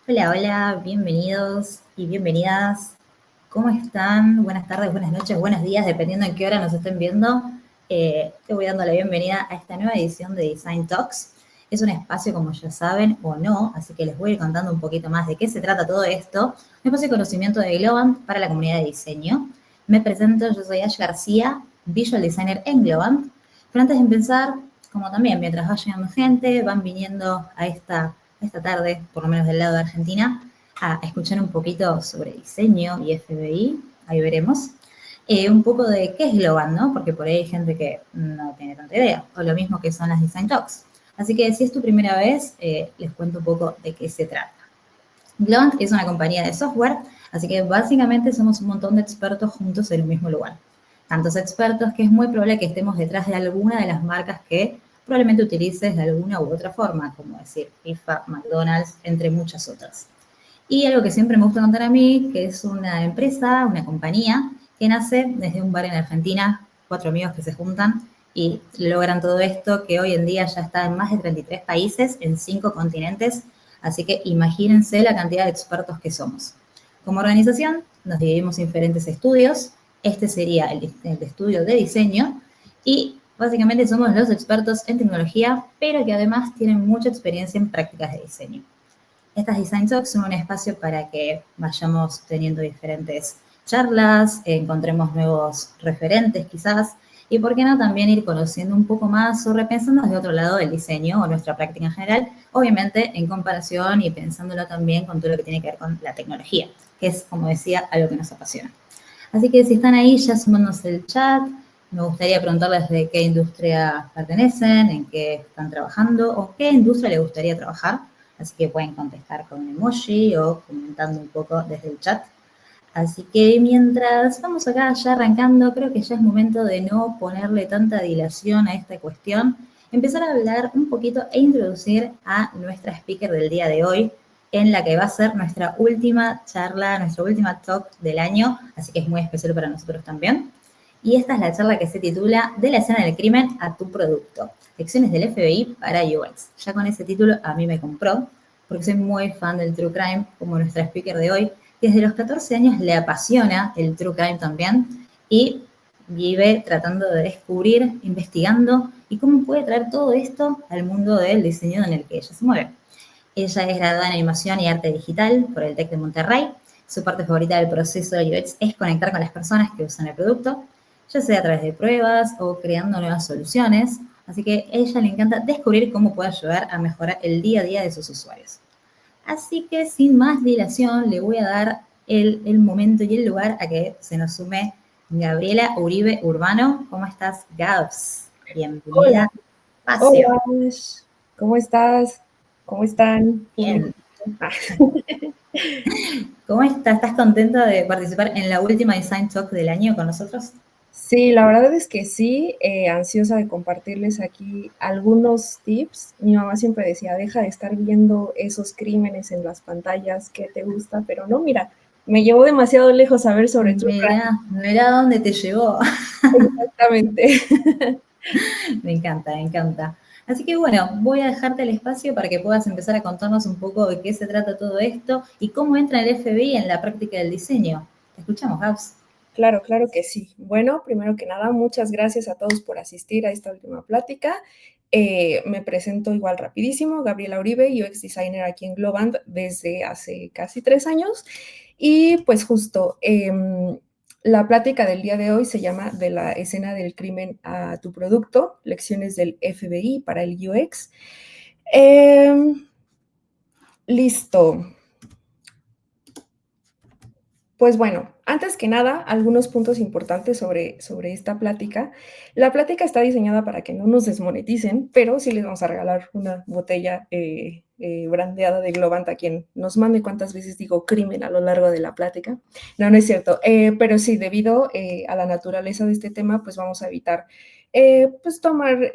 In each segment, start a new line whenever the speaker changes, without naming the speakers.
Hola, hola, bienvenidos y bienvenidas. ¿Cómo están? Buenas tardes, buenas noches, buenos días, dependiendo en qué hora nos estén viendo. Te voy dando la bienvenida a esta nueva edición de Design Talks. Es un espacio, como ya saben, o no, así que les voy a ir contando un poquito más de qué se trata todo esto. Un espacio de conocimiento de Globant para la comunidad de diseño. Me presento, yo soy Ash García, Visual Designer en Globant. Pero antes de empezar, como también, mientras va llegando gente, van viniendo a esta tarde, por lo menos del lado de Argentina, a escuchar un poquito sobre diseño y FBI, ahí veremos. Un poco de qué es Globant, ¿no? Porque por ahí hay gente que no tiene tanta idea, o lo mismo que son las Design Talks. Así que si es tu primera vez, les cuento un poco de qué se trata. Globant es una compañía de software, así que básicamente somos un montón de expertos juntos en un mismo lugar. Tantos expertos que es muy probable que estemos detrás de alguna de las marcas que probablemente utilices de alguna u otra forma, como decir FIFA, McDonald's, entre muchas otras. Y algo que siempre me gusta contar a mí, que es una empresa, una compañía, que nace desde un bar en Argentina, 4 amigos que se juntan y logran todo esto, que hoy en día ya está en más de 33 países, en 5 continentes, así que imagínense la cantidad de expertos que somos. Como organización, nos dividimos en diferentes estudios, este sería el estudio de diseño, y básicamente somos los expertos en tecnología, pero que además tienen mucha experiencia en prácticas de diseño. Estas Design Talks son un espacio para que vayamos teniendo diferentes charlas, encontremos nuevos referentes quizás, y por qué no también ir conociendo un poco más o repensando desde otro lado el diseño o nuestra práctica en general, obviamente en comparación y pensándolo también con todo lo que tiene que ver con la tecnología, que es, como decía, algo que nos apasiona. Así que si están ahí ya sumándose el chat, me gustaría preguntarles de qué industria pertenecen, en qué están trabajando o qué industria les gustaría trabajar. Así que pueden contestar con un emoji o comentando un poco desde el chat. Así que mientras vamos acá ya arrancando, creo que ya es momento de no ponerle tanta dilación a esta cuestión, empezar a hablar un poquito e introducir a nuestra speaker del día de hoy, en la que va a ser nuestra última charla, nuestra última talk del año, así que es muy especial para nosotros también. Y esta es la charla que se titula De la escena del crimen a tu producto, lecciones del FBI para UX. Ya con ese título a mí me compró, porque soy muy fan del True Crime, como nuestra speaker de hoy, que desde los 14 años le apasiona el True Crime también, y vive tratando de descubrir, investigando, y cómo puede traer todo esto al mundo del diseño en el que ella se mueve. Ella es graduada en animación y arte digital por el TEC de Monterrey. Su parte favorita del proceso de UX es conectar con las personas que usan el producto, ya sea a través de pruebas o creando nuevas soluciones. Así que a ella le encanta descubrir cómo puede ayudar a mejorar el día a día de sus usuarios. Así que sin más dilación le voy a dar el momento y el lugar a que se nos sume Gabriela Uribe Urbano. ¿Cómo estás, Gabs?
Hola,
Bienvenida. Espacio.
hola, Ash. ¿Cómo estás? ¿Cómo están, público?
Bien.
Ah,
¿Cómo estás? ¿Estás contenta de participar en la última Design Talk del año con nosotros?
sí, la verdad es que sí, ansiosa de compartirles aquí algunos tips. Mi mamá siempre decía, deja de estar viendo esos crímenes en las pantallas que te gusta, pero no, mira, me llevó demasiado lejos saber sobre True Crime.
Mirá dónde te llevó.
Exactamente.
Me encanta, me encanta. Así que bueno, voy a dejarte el espacio para que puedas empezar a contarnos un poco de qué se trata todo esto y cómo entra el FBI en la práctica del diseño. Te escuchamos, Gabs.
Claro, claro que sí. Bueno, primero que nada, muchas gracias a todos por asistir a esta última plática. Me presento igual rapidísimo, Gabriela Uribe, UX Designer aquí en Globant desde hace casi 3 años. Y pues justo, la plática del día de hoy se llama De la escena del crimen a tu producto, lecciones del FBI para el UX. Listo. Pues bueno, antes que nada, algunos puntos importantes sobre esta plática. La plática está diseñada para que no nos desmoneticen, pero sí les vamos a regalar una botella brandeada de Globant a quien nos mande cuántas veces digo crimen a lo largo de la plática. No, no es cierto, pero sí, debido a la naturaleza de este tema, pues vamos a evitar pues tomar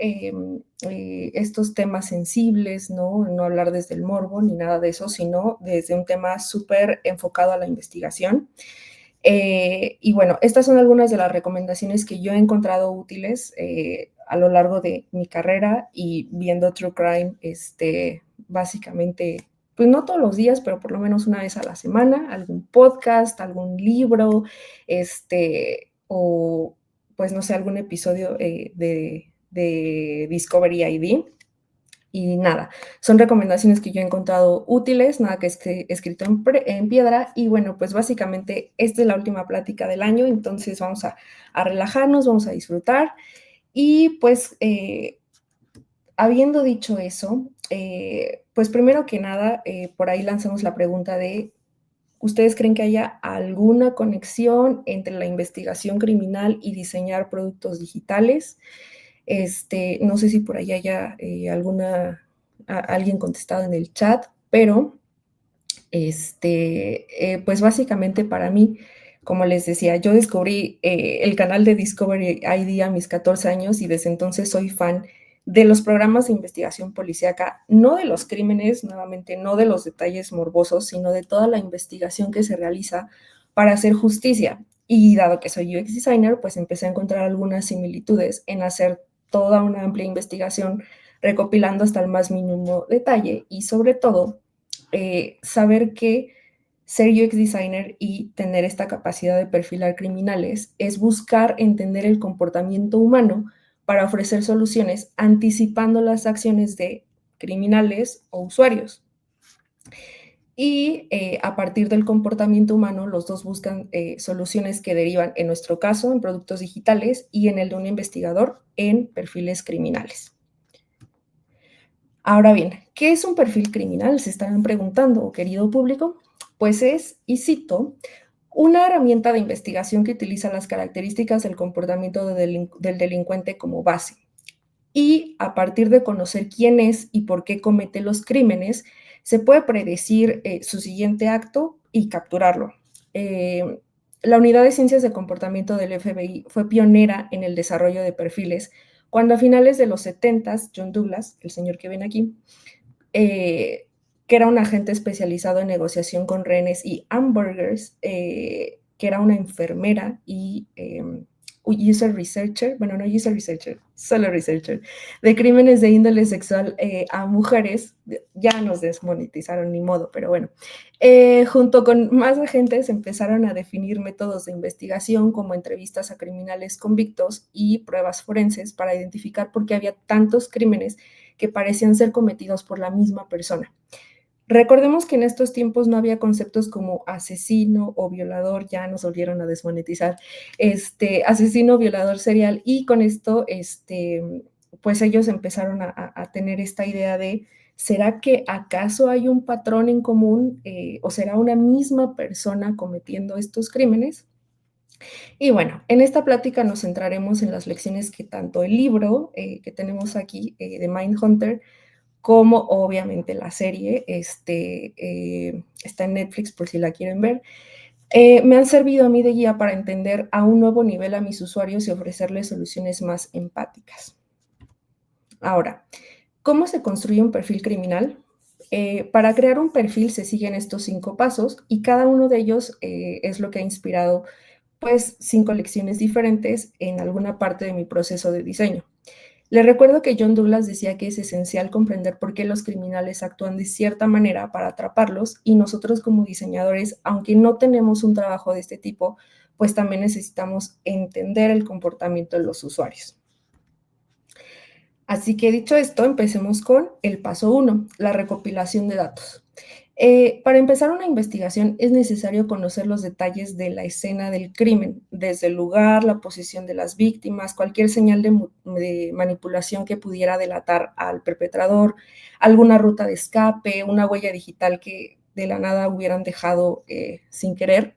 estos temas sensibles, ¿no? No hablar desde el morbo ni nada de eso, sino desde un tema súper enfocado a la investigación. Y bueno, estas son algunas de las recomendaciones que yo he encontrado útiles a lo largo de mi carrera y viendo True Crime, básicamente, pues no todos los días, pero por lo menos una vez a la semana, algún podcast, algún libro, o pues no sé, algún episodio de Discovery ID. Y nada, son recomendaciones que yo he encontrado útiles, nada que esté escrito en piedra. Y bueno, pues básicamente esta es la última plática del año, entonces vamos a relajarnos, vamos a disfrutar. Y pues habiendo dicho eso, pues primero que nada, por ahí lanzamos la pregunta de, ¿ustedes creen que haya alguna conexión entre la investigación criminal y diseñar productos digitales? No sé si por ahí haya alguien contestado en el chat, pero pues básicamente para mí, como les decía, yo descubrí el canal de Discovery ID a mis 14 años y desde entonces soy fan de los programas de investigación policíaca, no de los crímenes, nuevamente, no de los detalles morbosos, sino de toda la investigación que se realiza para hacer justicia. Y dado que soy UX designer, pues empecé a encontrar algunas similitudes en hacer toda una amplia investigación, recopilando hasta el más mínimo detalle y sobre todo saber que ser UX designer y tener esta capacidad de perfilar criminales es buscar entender el comportamiento humano para ofrecer soluciones anticipando las acciones de criminales o usuarios. Y a partir del comportamiento humano, los dos buscan soluciones que derivan, en nuestro caso, en productos digitales y en el de un investigador, en perfiles criminales. Ahora bien, ¿qué es un perfil criminal? Se estarán preguntando, querido público. Pues es, y cito, una herramienta de investigación que utiliza las características del comportamiento del delincuente como base. Y a partir de conocer quién es y por qué comete los crímenes, se puede predecir su siguiente acto y capturarlo. La Unidad de Ciencias de Comportamiento del FBI fue pionera en el desarrollo de perfiles cuando a finales de los 70, John Douglas, el señor que ven aquí, que era un agente especializado en negociación con rehenes y hamburgers, que era una enfermera y user researcher, bueno, no user researcher, solo researcher, de crímenes de índole sexual a mujeres. Ya nos desmonetizaron, ni modo, pero bueno. Junto con más agentes empezaron a definir métodos de investigación como entrevistas a criminales convictos y pruebas forenses para identificar por qué había tantos crímenes que parecían ser cometidos por la misma persona. Recordemos que en estos tiempos no había conceptos como asesino o violador, ya nos volvieron a desmonetizar, asesino, violador serial, y con esto, pues ellos empezaron a tener esta idea de, ¿será que acaso hay un patrón en común o será una misma persona cometiendo estos crímenes? Y bueno, en esta plática nos centraremos en las lecciones que tanto el libro que tenemos aquí de Mindhunter, como obviamente la serie, está en Netflix por si la quieren ver, me han servido a mí de guía para entender a un nuevo nivel a mis usuarios y ofrecerles soluciones más empáticas. Ahora, ¿cómo se construye un perfil criminal? Para crear un perfil se siguen estos 5 pasos y cada uno de ellos es lo que ha inspirado pues 5 lecciones diferentes en alguna parte de mi proceso de diseño. Les recuerdo que John Douglas decía que es esencial comprender por qué los criminales actúan de cierta manera para atraparlos, y nosotros como diseñadores, aunque no tenemos un trabajo de este tipo, pues también necesitamos entender el comportamiento de los usuarios. Así que dicho esto, empecemos con el paso 1, la recopilación de datos. Para empezar una investigación es necesario conocer los detalles de la escena del crimen, desde el lugar, la posición de las víctimas, cualquier señal de manipulación que pudiera delatar al perpetrador, alguna ruta de escape, una huella digital que de la nada hubieran dejado sin querer.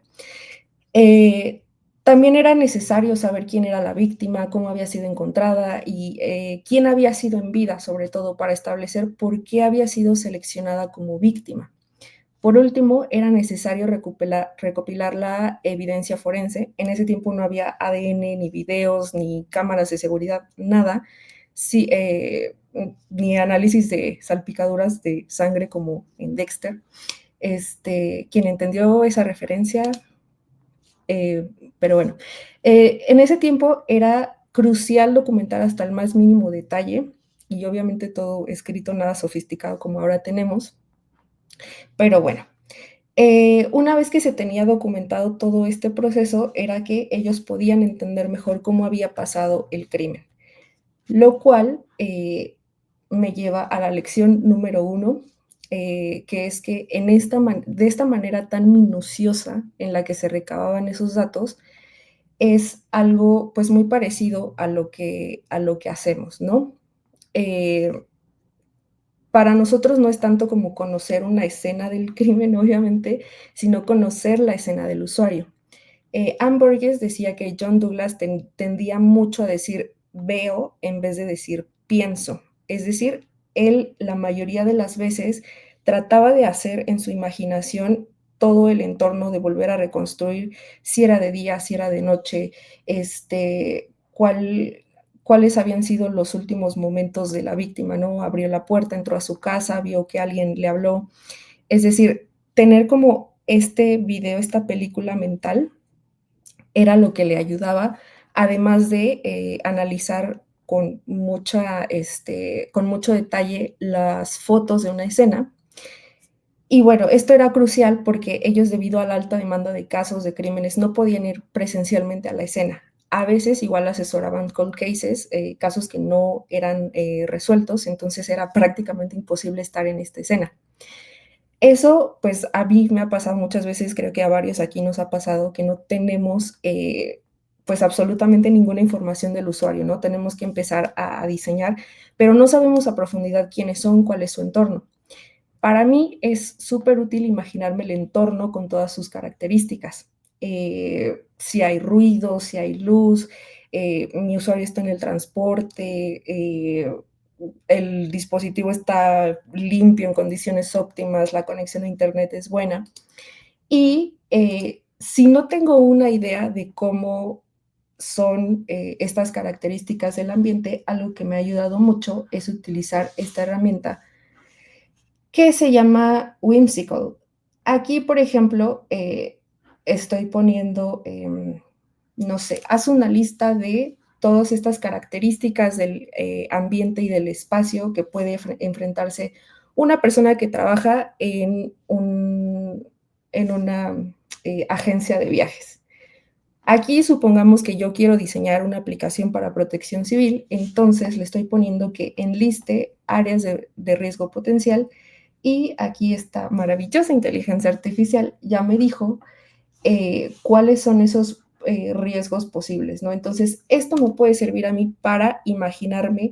También era necesario saber quién era la víctima, cómo había sido encontrada y quién había sido en vida, sobre todo para establecer por qué había sido seleccionada como víctima. Por último, era necesario recopilar la evidencia forense. En ese tiempo no había ADN, ni videos, ni cámaras de seguridad, nada, sí, ni análisis de salpicaduras de sangre como en Dexter. Quien entendió esa referencia, pero bueno, en ese tiempo era crucial documentar hasta el más mínimo detalle y obviamente todo escrito, nada sofisticado como ahora tenemos. Pero bueno, una vez que se tenía documentado todo este proceso, era que ellos podían entender mejor cómo había pasado el crimen, lo cual me lleva a la lección número 1, que es que de esta manera tan minuciosa en la que se recababan esos datos, es algo pues muy parecido a lo que hacemos, ¿no? Eh, para nosotros no es tanto como conocer una escena del crimen, obviamente, sino conocer la escena del usuario. Anne Burgess decía que John Douglas tendía mucho a decir veo en vez de decir pienso. Es decir, él la mayoría de las veces trataba de hacer en su imaginación todo el entorno, de volver a reconstruir si era de día, si era de noche, cuáles habían sido los últimos momentos de la víctima, ¿no? Abrió la puerta, entró a su casa, vio que alguien le habló. Es decir, tener como este video, esta película mental, era lo que le ayudaba, además de analizar con mucho detalle las fotos de una escena. Y bueno, esto era crucial porque ellos, debido a la alta demanda de casos de crímenes, no podían ir presencialmente a la escena. A veces igual asesoraban cold cases, casos que no eran resueltos, entonces era prácticamente imposible estar en esta escena. Eso, pues a mí me ha pasado muchas veces, creo que a varios aquí nos ha pasado que no tenemos pues absolutamente ninguna información del usuario, ¿no? Tenemos que empezar a diseñar, pero no sabemos a profundidad quiénes son, cuál es su entorno. Para mí es súper útil imaginarme el entorno con todas sus características. Si hay ruido, si hay luz, mi usuario está en el transporte, el dispositivo está limpio, en condiciones óptimas, la conexión a internet es buena. Y si no tengo una idea de cómo son estas características del ambiente, algo que me ha ayudado mucho es utilizar esta herramienta que se llama Whimsical. Aquí, por ejemplo, estoy poniendo, no sé, haz una lista de todas estas características del ambiente y del espacio que puede enfrentarse una persona que trabaja en una agencia de viajes. Aquí supongamos que yo quiero diseñar una aplicación para protección civil, entonces le estoy poniendo que enliste áreas de riesgo potencial, y aquí esta maravillosa inteligencia artificial ya me dijo cuáles son esos riesgos posibles, ¿no? Entonces, esto me puede servir a mí para imaginarme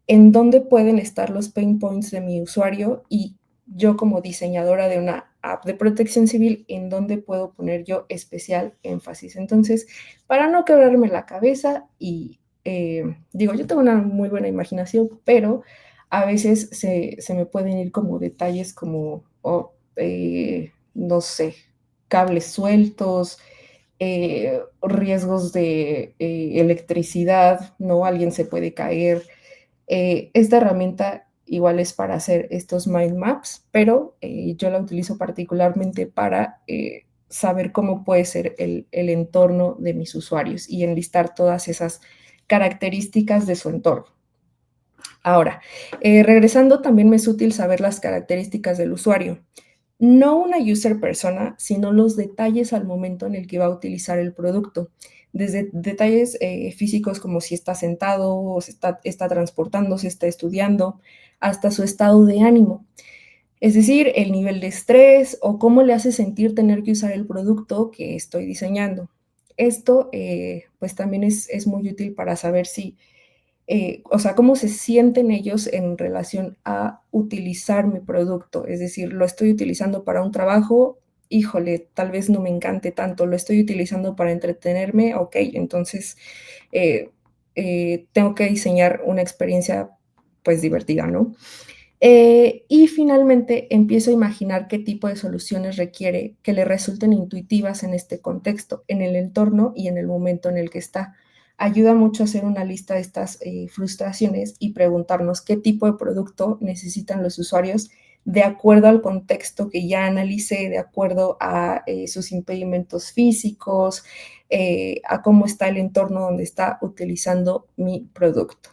en dónde pueden estar los pain points de mi usuario, y yo, como diseñadora de una app de protección civil, en dónde puedo poner yo especial énfasis. Entonces, para no quebrarme la cabeza y digo, yo tengo una muy buena imaginación, pero a veces se me pueden ir como detalles como, no sé, cables sueltos, riesgos de electricidad, ¿no? Alguien se puede caer. Esta herramienta igual es para hacer estos mind maps, pero yo la utilizo particularmente para saber cómo puede ser el entorno de mis usuarios y enlistar todas esas características de su entorno. Ahora, regresando, también me es útil saber las características del usuario. No una user persona, sino los detalles al momento en el que va a utilizar el producto. Desde detalles físicos como si está sentado, o está transportándose, está estudiando, hasta su estado de ánimo. Es decir, el nivel de estrés o cómo le hace sentir tener que usar el producto que estoy diseñando. Esto pues también es muy útil para saber si o sea, cómo se sienten ellos en relación a utilizar mi producto. Es decir, lo estoy utilizando para un trabajo, híjole, tal vez no me encante tanto, lo estoy utilizando para entretenerme, ok, entonces tengo que diseñar una experiencia pues divertida, ¿no? Y finalmente empiezo a imaginar qué tipo de soluciones requiere que le resulten intuitivas en este contexto, en el entorno y en el momento en el que está. Ayuda mucho a hacer una lista de estas frustraciones y preguntarnos qué tipo de producto necesitan los usuarios de acuerdo al contexto que ya analicé, de acuerdo a sus impedimentos físicos, a cómo está el entorno donde está utilizando mi producto.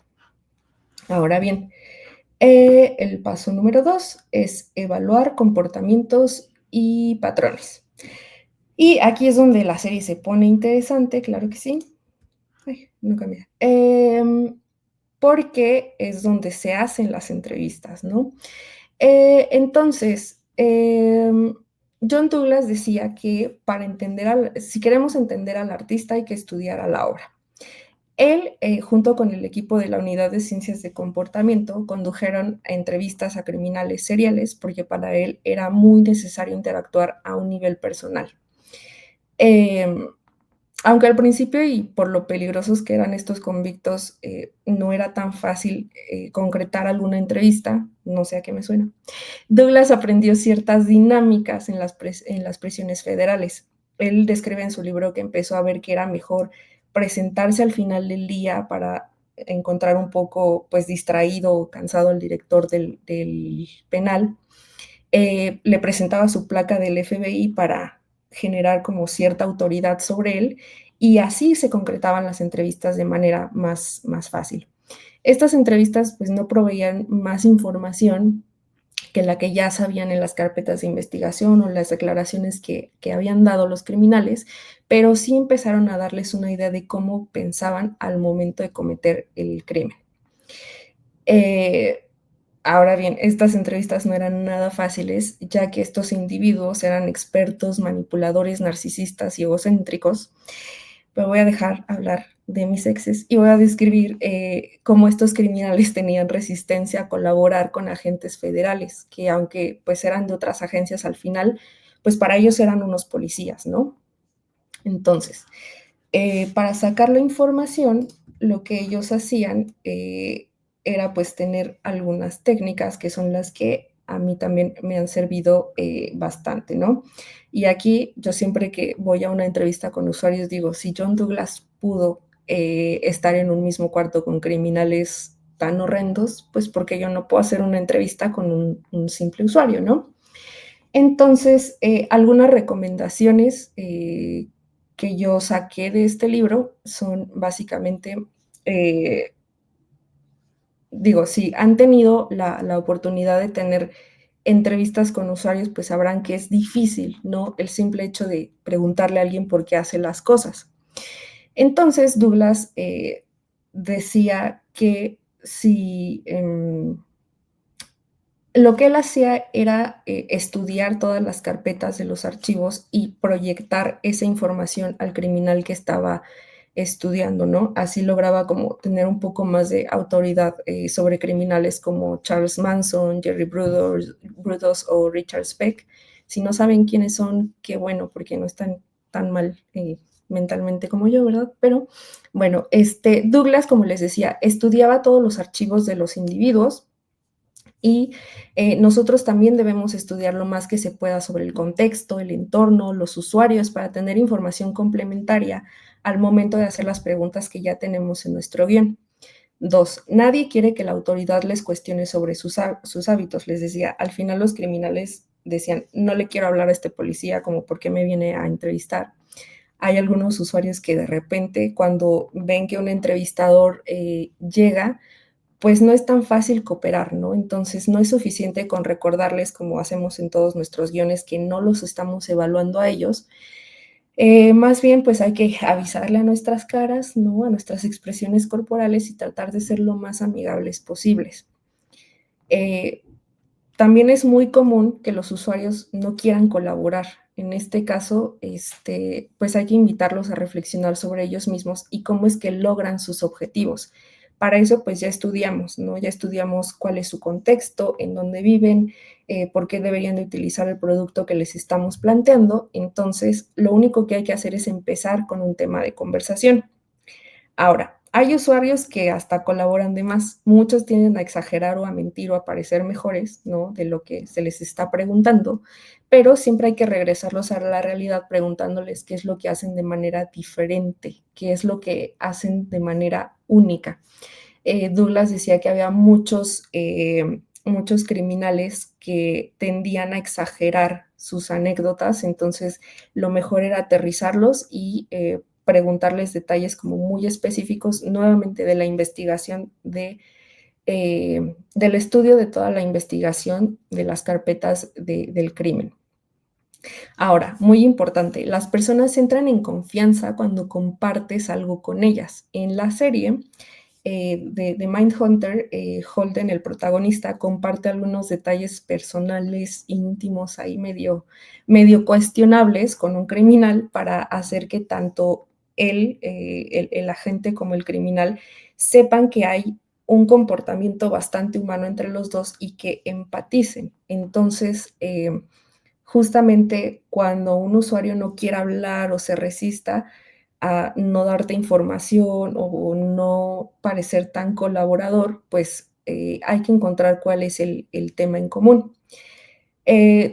Ahora bien, El paso número 2 es evaluar comportamientos y patrones. Y aquí es donde la serie se pone interesante, claro que sí. Ay, no cambia. Porque es donde se hacen las entrevistas, ¿no? Entonces, John Douglas decía que para entender si queremos entender al artista hay que estudiar a la obra. Él, junto con el equipo de la Unidad de Ciencias de Comportamiento, condujeron entrevistas a criminales seriales porque para él era muy necesario interactuar a un nivel personal. Aunque al principio y por lo peligrosos que eran estos convictos, no era tan fácil concretar alguna entrevista, no sé a qué me suena, Douglas aprendió ciertas dinámicas en las prisiones federales. Él describe en su libro que empezó a ver que era mejor presentarse al final del día para encontrar un poco pues distraído o cansado al director del penal. Le presentaba su placa del FBI para generar como cierta autoridad sobre él y así se concretaban las entrevistas de manera más fácil. Estas entrevistas pues no proveían más información que la que ya sabían en las carpetas de investigación o las declaraciones que habían dado los criminales, pero sí empezaron a darles una idea de cómo pensaban al momento de cometer el crimen. Ahora bien, estas entrevistas no eran nada fáciles, ya que estos individuos eran expertos, manipuladores, narcisistas y egocéntricos. Pero voy a dejar hablar de mis exes y voy a describir cómo estos criminales tenían resistencia a colaborar con agentes federales, que aunque pues eran de otras agencias al final, pues para ellos eran unos policías, ¿no? Entonces, para sacar la información, lo que ellos hacían era pues tener algunas técnicas que son las que a mí también me han servido bastante, ¿no? Y aquí yo siempre que voy a una entrevista con usuarios digo, si John Douglas pudo estar en un mismo cuarto con criminales tan horrendos, pues porque yo no puedo hacer una entrevista con un simple usuario, ¿no? Entonces, algunas recomendaciones que yo saqué de este libro son básicamente, digo, si han tenido la oportunidad de tener entrevistas con usuarios, pues sabrán que es difícil, ¿no? El simple hecho de preguntarle a alguien por qué hace las cosas. Entonces, Douglas decía que si lo que él hacía era estudiar todas las carpetas de los archivos y proyectar esa información al criminal que estaba estudiando, ¿no? Así lograba como tener un poco más de autoridad sobre criminales como Charles Manson, Jerry Brudos o Richard Speck. Si no saben quiénes son, qué bueno, porque no están tan mal mentalmente como yo, ¿verdad? Pero bueno, Douglas, como les decía, estudiaba todos los archivos de los individuos y nosotros también debemos estudiar lo más que se pueda sobre el contexto, el entorno, los usuarios, para tener información complementaria al momento de hacer las preguntas que ya tenemos en nuestro guión. 2, nadie quiere que la autoridad les cuestione sobre sus hábitos. Les decía, al final los criminales decían, no le quiero hablar a este policía, como por qué me viene a entrevistar. Hay algunos usuarios que de repente cuando ven que un entrevistador llega, pues no es tan fácil cooperar, ¿no? Entonces no es suficiente con recordarles, como hacemos en todos nuestros guiones, que no los estamos evaluando a ellos. Más bien, pues hay que avisarle a nuestras caras, ¿no? A nuestras expresiones corporales y tratar de ser lo más amigables posibles. También es muy común que los usuarios no quieran colaborar. En este caso, pues hay que invitarlos a reflexionar sobre ellos mismos y cómo es que logran sus objetivos. Para eso, pues ya estudiamos, ¿no? Ya estudiamos cuál es su contexto, en dónde viven, por qué deberían de utilizar el producto que les estamos planteando. Entonces, lo único que hay que hacer es empezar con un tema de conversación. Ahora, hay usuarios que hasta colaboran de más. Muchos tienden a exagerar o a mentir o a parecer mejores, ¿no? De lo que se les está preguntando, pero siempre hay que regresarlos a la realidad preguntándoles qué es lo que hacen de manera diferente, qué es lo que hacen de manera única. Douglas decía que había muchos criminales que tendían a exagerar sus anécdotas, entonces lo mejor era aterrizarlos y preguntarles detalles como muy específicos nuevamente de la investigación de del estudio de toda la investigación de las carpetas del crimen. Ahora, muy importante, las personas entran en confianza cuando compartes algo con ellas. En la serie de Mindhunter, Holden, el protagonista, comparte algunos detalles personales, íntimos, ahí medio cuestionables con un criminal para hacer que tanto él, el agente, como el criminal sepan que hay un comportamiento bastante humano entre los dos y que empaticen. Entonces, justamente cuando un usuario no quiere hablar o se resista a no darte información o no parecer tan colaborador, pues hay que encontrar cuál es el tema en común.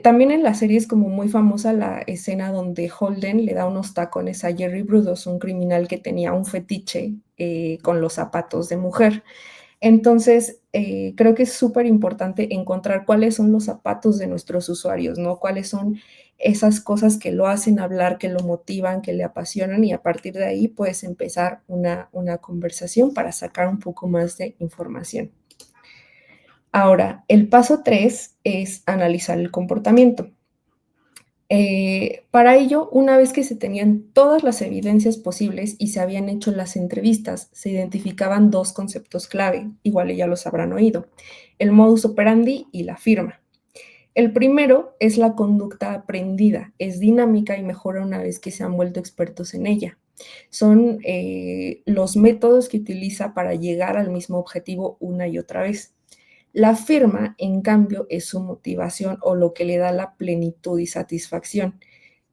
También en la serie es como muy famosa la escena donde Holden le da unos tacones a Jerry Brudos, un criminal que tenía un fetiche con los zapatos de mujer. Entonces, creo que es súper importante encontrar cuáles son los zapatos de nuestros usuarios, ¿no? Cuáles son esas cosas que lo hacen hablar, que lo motivan, que le apasionan, y a partir de ahí puedes empezar una conversación para sacar un poco más de información. Ahora, el paso 3 es analizar el comportamiento. Para ello, una vez que se tenían todas las evidencias posibles y se habían hecho las entrevistas, se identificaban dos conceptos clave, igual ya los habrán oído: el modus operandi y la firma. El primero es la conducta aprendida, es dinámica y mejora una vez que se han vuelto expertos en ella. Son los métodos que utiliza para llegar al mismo objetivo una y otra vez. La firma, en cambio, es su motivación o lo que le da la plenitud y satisfacción.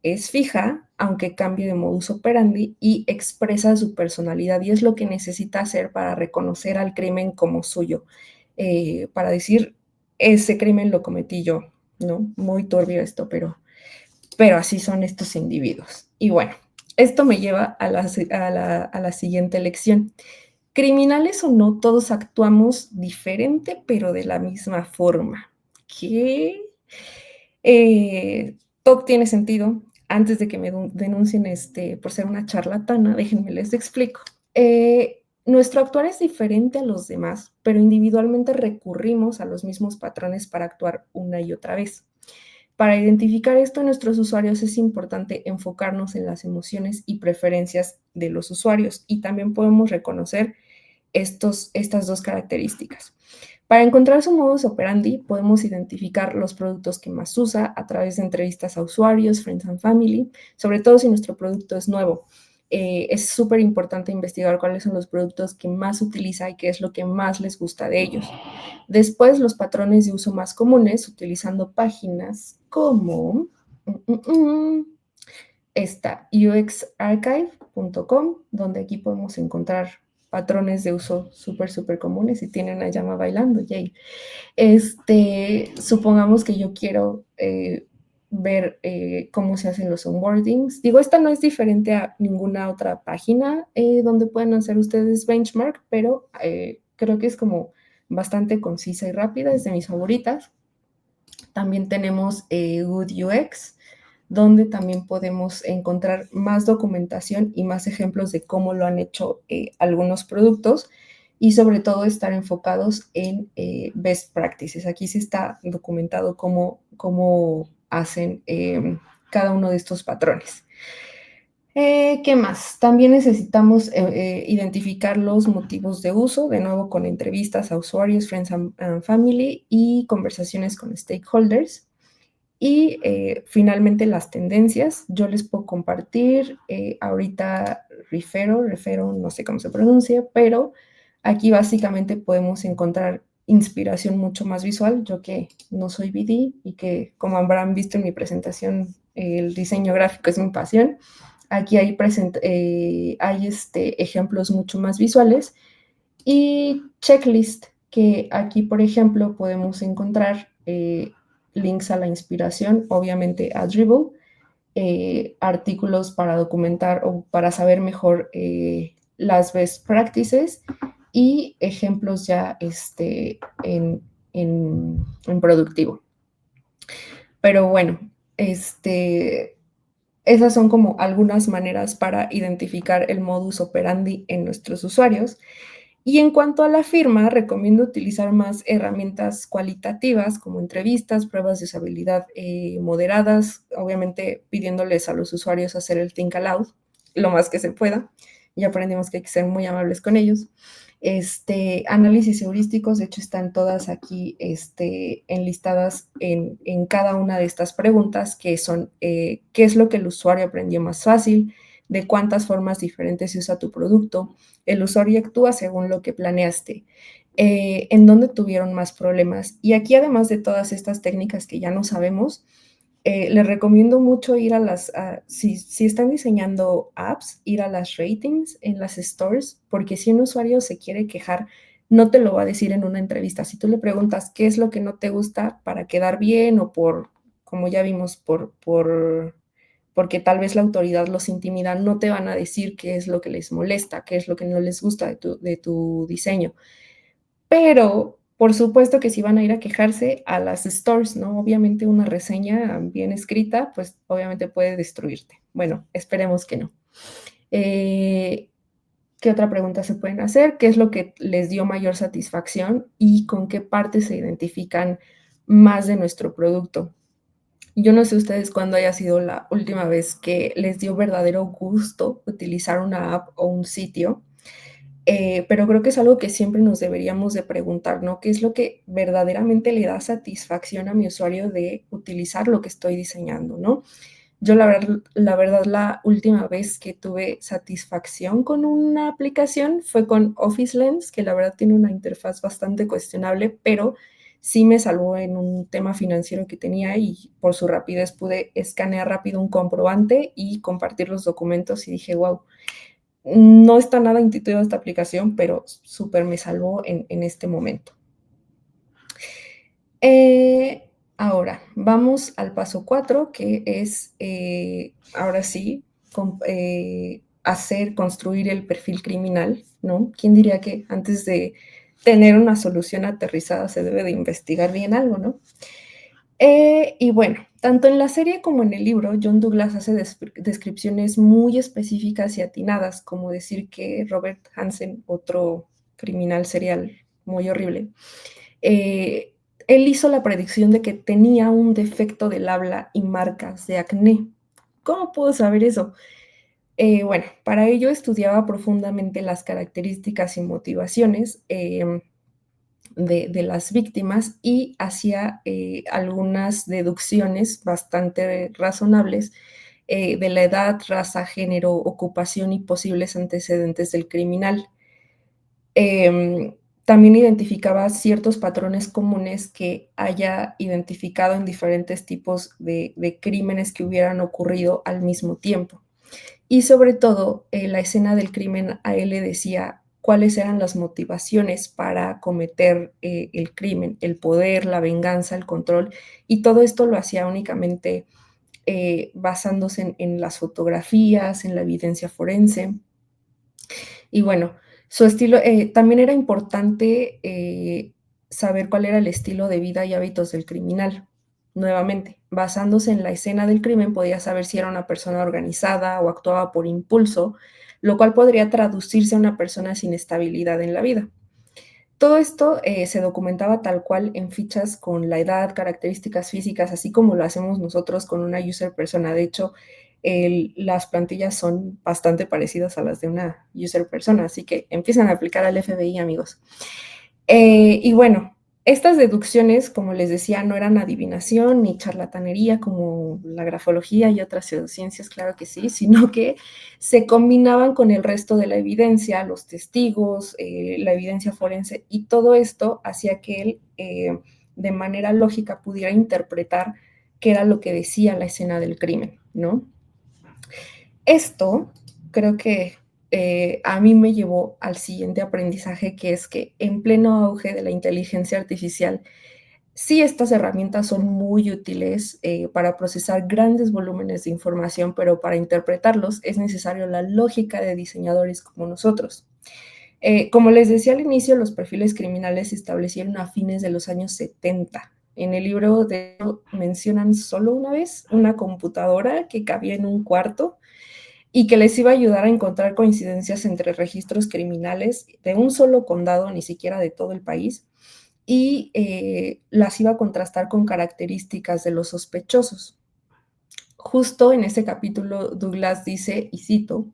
Es fija, aunque cambie de modus operandi, y expresa su personalidad, y es lo que necesita hacer para reconocer al crimen como suyo, para decir, ese crimen lo cometí yo, ¿no? Muy turbio esto, pero así son estos individuos. Y bueno, esto me lleva a la siguiente lección. Criminales o no, todos actuamos diferente, pero de la misma forma. ¿Qué? Todo tiene sentido. Antes de que me denuncien por ser una charlatana, déjenme les explico. Nuestro actuar es diferente a los demás, pero individualmente recurrimos a los mismos patrones para actuar una y otra vez. Para identificar esto en nuestros usuarios es importante enfocarnos en las emociones y preferencias de los usuarios, y también podemos reconocer estas dos características. Para encontrar su modus operandi, podemos identificar los productos que más usa a través de entrevistas a usuarios, friends and family, sobre todo si nuestro producto es nuevo. Es súper importante investigar cuáles son los productos que más utiliza y qué es lo que más les gusta de ellos. Después, los patrones de uso más comunes, utilizando páginas como esta, uxarchive.com, donde aquí podemos encontrar patrones de uso súper comunes, y tienen a Llama bailando, yay. Supongamos que yo quiero ver cómo se hacen los onboardings. Digo, esta no es diferente a ninguna otra página donde pueden hacer ustedes benchmark, pero creo que es como bastante concisa y rápida, es de mis favoritas. También tenemos Good UX, donde también podemos encontrar más documentación y más ejemplos de cómo lo han hecho algunos productos, y sobre todo estar enfocados en best practices. Aquí sí está documentado cómo hacen cada uno de estos patrones. ¿Qué más? También necesitamos identificar los motivos de uso, de nuevo con entrevistas a usuarios, friends and family, y conversaciones con stakeholders. Y finalmente las tendencias. Yo les puedo compartir ahorita Refero, no sé cómo se pronuncia, pero aquí básicamente podemos encontrar inspiración mucho más visual. Yo que no soy BD y que, como habrán visto en mi presentación, el diseño gráfico es mi pasión. Aquí hay ejemplos mucho más visuales, y checklist, que aquí, por ejemplo, podemos encontrar links a la inspiración, obviamente a Dribbble, artículos para documentar o para saber mejor las best practices, y ejemplos ya en productivo. Pero bueno, esas son como algunas maneras para identificar el modus operandi en nuestros usuarios. Y en cuanto a la firma, recomiendo utilizar más herramientas cualitativas como entrevistas, pruebas de usabilidad moderadas, obviamente pidiéndoles a los usuarios hacer el think aloud lo más que se pueda. Ya aprendimos que hay que ser muy amables con ellos. Análisis heurísticos, de hecho, están todas aquí enlistadas en cada una de estas preguntas, que son qué es lo que el usuario aprendió más fácil, de cuántas formas diferentes se usa tu producto, el usuario actúa según lo que planeaste, en dónde tuvieron más problemas. Y aquí, además de todas estas técnicas que ya no sabemos, les recomiendo mucho ir a si están diseñando apps, ir a las ratings en las stores, porque si un usuario se quiere quejar, no te lo va a decir en una entrevista. Si tú le preguntas qué es lo que no te gusta para quedar bien o como ya vimos, porque tal vez la autoridad los intimida, no te van a decir qué es lo que les molesta, qué es lo que no les gusta de tu diseño. Pero, por supuesto que si van a ir a quejarse a las stores, ¿no? Obviamente una reseña bien escrita, pues obviamente puede destruirte. Bueno, esperemos que no. ¿Qué otra pregunta se pueden hacer? ¿Qué es lo que les dio mayor satisfacción y con qué partes se identifican más de nuestro producto? Yo no sé ustedes cuándo haya sido la última vez que les dio verdadero gusto utilizar una app o un sitio, pero creo que es algo que siempre nos deberíamos de preguntar, ¿no? ¿Qué es lo que verdaderamente le da satisfacción a mi usuario de utilizar lo que estoy diseñando, ¿no? Yo la verdad, la última vez que tuve satisfacción con una aplicación fue con Office Lens, que la verdad tiene una interfaz bastante cuestionable, pero sí me salvó en un tema financiero que tenía y por su rapidez pude escanear rápido un comprobante y compartir los documentos y dije, wow, no está nada intuitiva esta aplicación, pero súper me salvó en este momento. Ahora, vamos al paso 4, que es, ahora sí, construir el perfil criminal, ¿no? ¿Quién diría que antes de tener una solución aterrizada se debe de investigar bien algo, ¿no? Y bueno, tanto en la serie como en el libro, John Douglas hace descripciones muy específicas y atinadas, como decir que Robert Hansen, otro criminal serial muy horrible, eh, él hizo la predicción de que tenía un defecto del habla y marcas de acné. ¿Cómo puedo saber eso? Bueno, para ello estudiaba profundamente las características y motivaciones de las víctimas y hacía algunas deducciones bastante razonables de la edad, raza, género, ocupación y posibles antecedentes del criminal. Em, También identificaba ciertos patrones comunes que haya identificado en diferentes tipos de crímenes que hubieran ocurrido al mismo tiempo. Y sobre todo, la escena del crimen a él le decía cuáles eran las motivaciones para cometer el crimen, el poder, la venganza, el control, y todo esto lo hacía únicamente basándose en las fotografías, en la evidencia forense. Y bueno, su estilo, también era importante saber cuál era el estilo de vida y hábitos del criminal. Nuevamente, basándose en la escena del crimen, podía saber si era una persona organizada o actuaba por impulso, lo cual podría traducirse a una persona sin estabilidad en la vida. Todo esto se documentaba tal cual en fichas con la edad, características físicas, así como lo hacemos nosotros con una user persona. De hecho, las plantillas son bastante parecidas a las de una user persona, así que empiezan a aplicar al FBI, amigos. Y bueno, estas deducciones, como les decía, no eran adivinación ni charlatanería como la grafología y otras pseudociencias, claro que sí, sino que se combinaban con el resto de la evidencia, los testigos, la evidencia forense, y todo esto hacía que él de manera lógica pudiera interpretar qué era lo que decía la escena del crimen, ¿no? Esto creo que a mí me llevó al siguiente aprendizaje, que es que en pleno auge de la inteligencia artificial, sí, estas herramientas son muy útiles para procesar grandes volúmenes de información, pero para interpretarlos es necesario la lógica de diseñadores como nosotros. Como les decía al inicio, los perfiles criminales se establecieron a fines de los años 70. En el libro mencionan solo una vez una computadora que cabía en un cuarto. y que les iba a ayudar a encontrar coincidencias entre registros criminales de un solo condado, ni siquiera de todo el país, y las iba a contrastar con características de los sospechosos. Justo en ese capítulo, Douglas dice, y cito,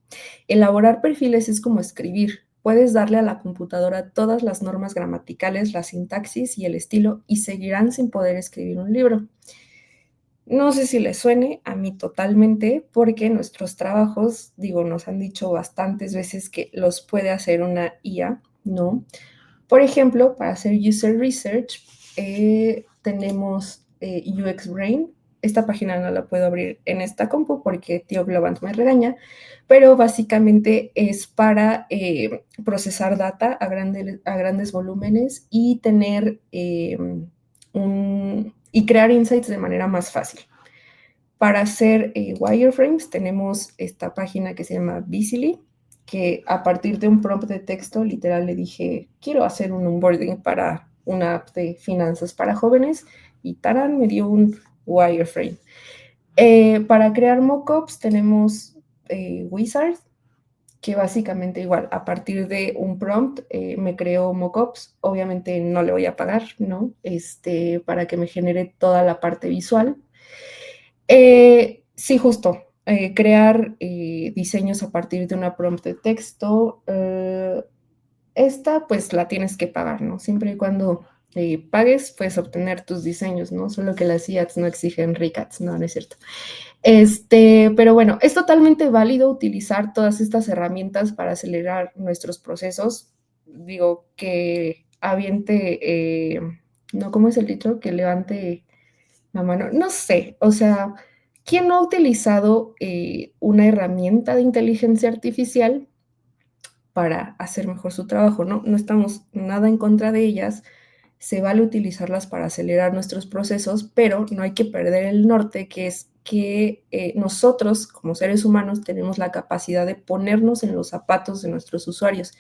elaborar perfiles es como escribir. Puedes darle a la computadora todas las normas gramaticales, la sintaxis y el estilo y seguirán sin poder escribir un libro. No sé si les suene, a mí totalmente, porque nuestros trabajos, digo, nos han dicho bastantes veces que los puede hacer una IA, ¿no? Por ejemplo, para hacer user research, tenemos UX Brain. Esta página no la puedo abrir en esta compu porque tío Globant me regaña, pero básicamente es para procesar data a grandes volúmenes y tener y crear insights de manera más fácil. Para hacer wireframes tenemos esta página que se llama Bizily, que a partir de un prompt de texto, literal le dije, quiero hacer un onboarding para una app de finanzas para jóvenes, y Taran me dio un wireframe. Para crear mockups tenemos Wizard, que básicamente igual, a partir de un prompt me creó mockups. Obviamente no le voy a pagar, ¿no? Para que me genere toda la parte visual. Sí, justo. Crear diseños a partir de una prompt de texto. Esta pues la tienes que pagar, ¿no? Siempre y cuando pagues, puedes obtener tus diseños, ¿no? Solo que las IATs no exigen RICATs, no, no es cierto. Pero bueno, es totalmente válido utilizar todas estas herramientas para acelerar nuestros procesos. Digo, que aviente, no, ¿cómo es el dicho? Que levante la mano. No sé, o sea, ¿quién no ha utilizado una herramienta de inteligencia artificial para hacer mejor su trabajo? No, no estamos nada en contra de ellas. Se vale utilizarlas para acelerar nuestros procesos, pero no hay que perder el norte, que es que nosotros como seres humanos tenemos la capacidad de ponernos en los zapatos de nuestros usuarios.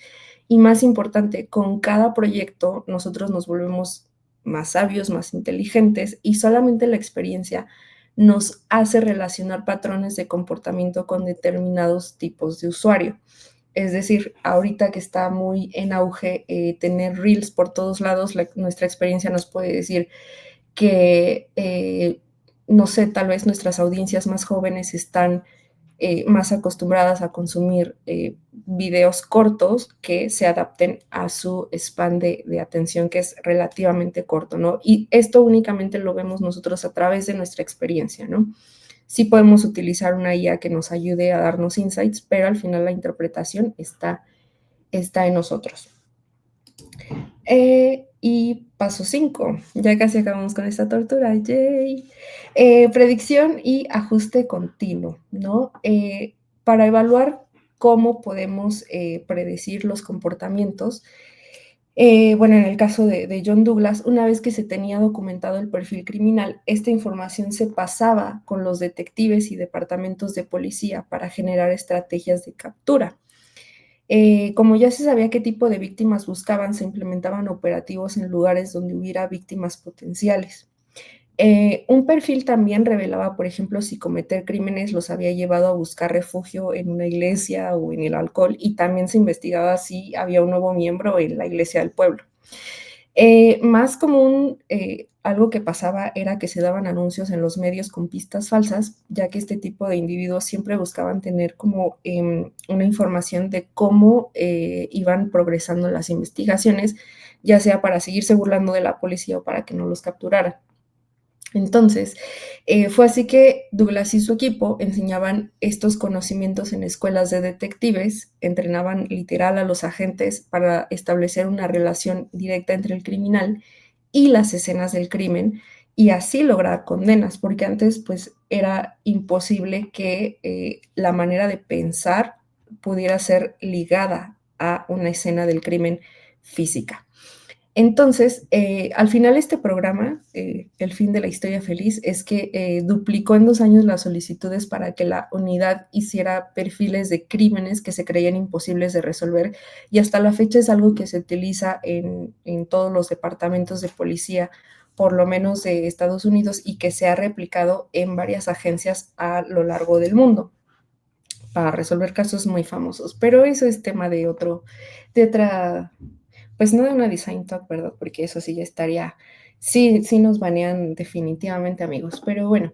Y más importante, con cada proyecto nosotros nos volvemos más sabios, más inteligentes, y solamente la experiencia nos hace relacionar patrones de comportamiento con determinados tipos de usuario. Es decir, ahorita que está muy en auge tener reels por todos lados, nuestra experiencia nos puede decir que, no sé, tal vez nuestras audiencias más jóvenes están más acostumbradas a consumir videos cortos que se adapten a su span de atención, que es relativamente corto, ¿no? Y esto únicamente lo vemos nosotros a través de nuestra experiencia, ¿no? Sí podemos utilizar una IA que nos ayude a darnos insights, pero al final la interpretación está en nosotros. Y paso 5, ya casi acabamos con esta tortura, yay. Predicción y ajuste continuo, ¿no? Para evaluar cómo podemos predecir los comportamientos. Bueno, en el caso de John Douglas, una vez que se tenía documentado el perfil criminal, esta información se pasaba con los detectives y departamentos de policía para generar estrategias de captura. Como ya se sabía qué tipo de víctimas buscaban, se implementaban operativos en lugares donde hubiera víctimas potenciales. Un perfil también revelaba, por ejemplo, si cometer crímenes los había llevado a buscar refugio en una iglesia o en el alcohol, y también se investigaba si había un nuevo miembro en la iglesia del pueblo. Más común, algo que pasaba era que se daban anuncios en los medios con pistas falsas, ya que este tipo de individuos siempre buscaban tener como una información de cómo iban progresando las investigaciones, ya sea para seguirse burlando de la policía o para que no los capturaran. Entonces, fue así que Douglas y su equipo enseñaban estos conocimientos en escuelas de detectives, entrenaban literal a los agentes para establecer una relación directa entre el criminal y las escenas del crimen, y así lograr condenas, porque antes pues era imposible que la manera de pensar pudiera ser ligada a una escena del crimen física. Entonces, al final este programa, el fin de la historia feliz, es que duplicó en 2 años las solicitudes para que la unidad hiciera perfiles de crímenes que se creían imposibles de resolver, y hasta la fecha es algo que se utiliza en todos los departamentos de policía, por lo menos de Estados Unidos, y que se ha replicado en varias agencias a lo largo del mundo. para resolver casos muy famosos, pero eso es tema de otra, pues no de una design talk, ¿verdad? Porque eso sí ya estaría, sí nos banean definitivamente, amigos, pero bueno.